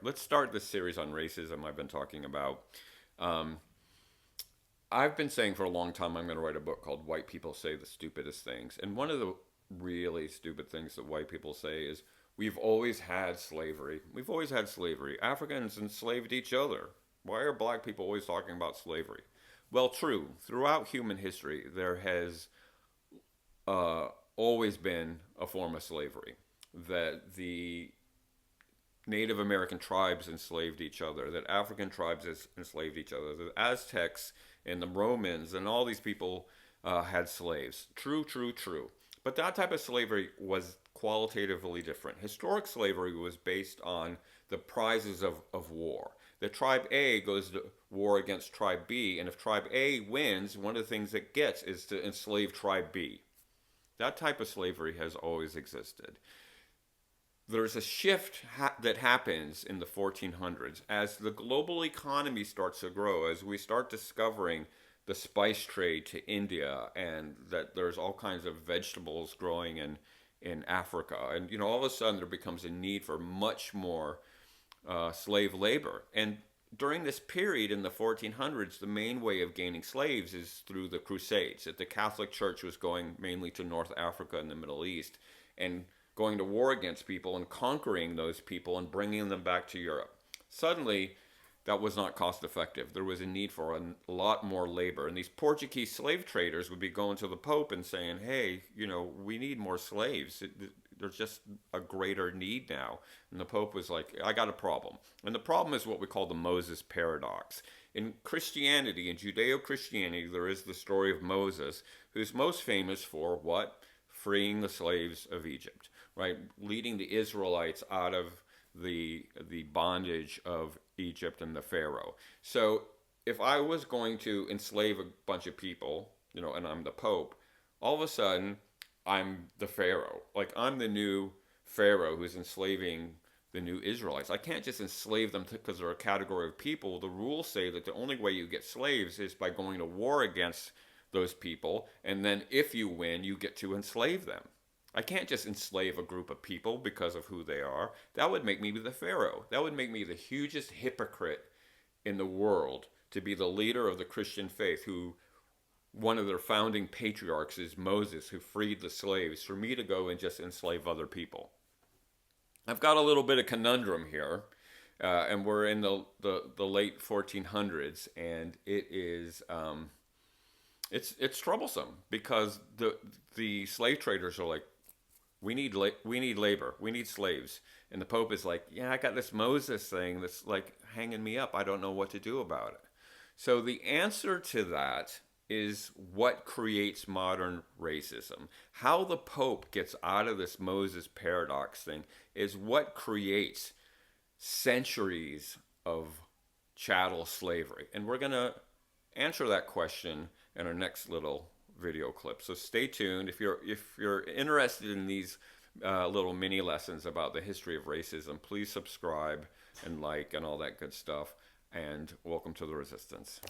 let's start this series on racism I've been talking about. Um, I've been saying for a long time I'm going to write a book called White People Say the Stupidest Things. And one of the really stupid things that white people say is we've always had slavery. We've always had slavery. Africans enslaved each other. Why are black people always talking about slavery? Well, true. Throughout human history, there has uh, always been a form of slavery. That the Native American tribes enslaved each other, that African tribes enslaved each other, the Aztecs and the Romans and all these people had slaves. True, true, true. But that type of slavery was qualitatively different. Historic slavery was based on the prizes of war. The tribe A goes to war against tribe B, and if tribe A wins, one of the things it gets is to enslave tribe B. That type of slavery has always existed. There's a shift that happens in the 1400s as the global economy starts to grow, as we start discovering the spice trade to India, and that there's all kinds of vegetables growing in Africa. And, all of a sudden there becomes a need for much more slave labor. And during this period in the 1400s, the main way of gaining slaves is through the Crusades. That the Catholic Church was going mainly to North Africa and the Middle East and going to war against people and conquering those people and bringing them back to Europe. Suddenly, that was not cost effective. There was a need for a lot more labor. And these Portuguese slave traders would be going to the Pope and saying, hey, we need more slaves. There's just a greater need now. And the Pope was like, I got a problem. And the problem is what we call the Moses paradox. In Christianity, in Judeo-Christianity, there is the story of Moses, who's most famous for what? Freeing the slaves of Egypt, right? Leading the Israelites out of the bondage of Egypt and the Pharaoh. So if I was going to enslave a bunch of people, and I'm the Pope, all of a sudden I'm the Pharaoh. Like I'm the new Pharaoh who's enslaving the new Israelites. I can't just enslave them because they're a category of people. The rules say that the only way you get slaves is by going to war against those people, and then if you win, you get to enslave them. I can't just enslave a group of people because of who they are. That would make me the Pharaoh. That would make me the hugest hypocrite in the world to be the leader of the Christian faith, who one of their founding patriarchs is Moses, who freed the slaves, for me to go and just enslave other people. I've got a little bit of conundrum here, and we're in the late 1400s, and it is it's troublesome because the slave traders are like, we need labor, we need slaves, and the Pope is like, yeah, I got this Moses thing that's like hanging me up. I don't know what to do about it. So the answer to that is what creates modern racism. How the Pope gets out of this Moses paradox thing is what creates centuries of chattel slavery. And we're going to answer that question in our next little video clip. So stay tuned. If you're interested in these little mini lessons about the history of racism, please subscribe and like and all that good stuff. And welcome to the resistance.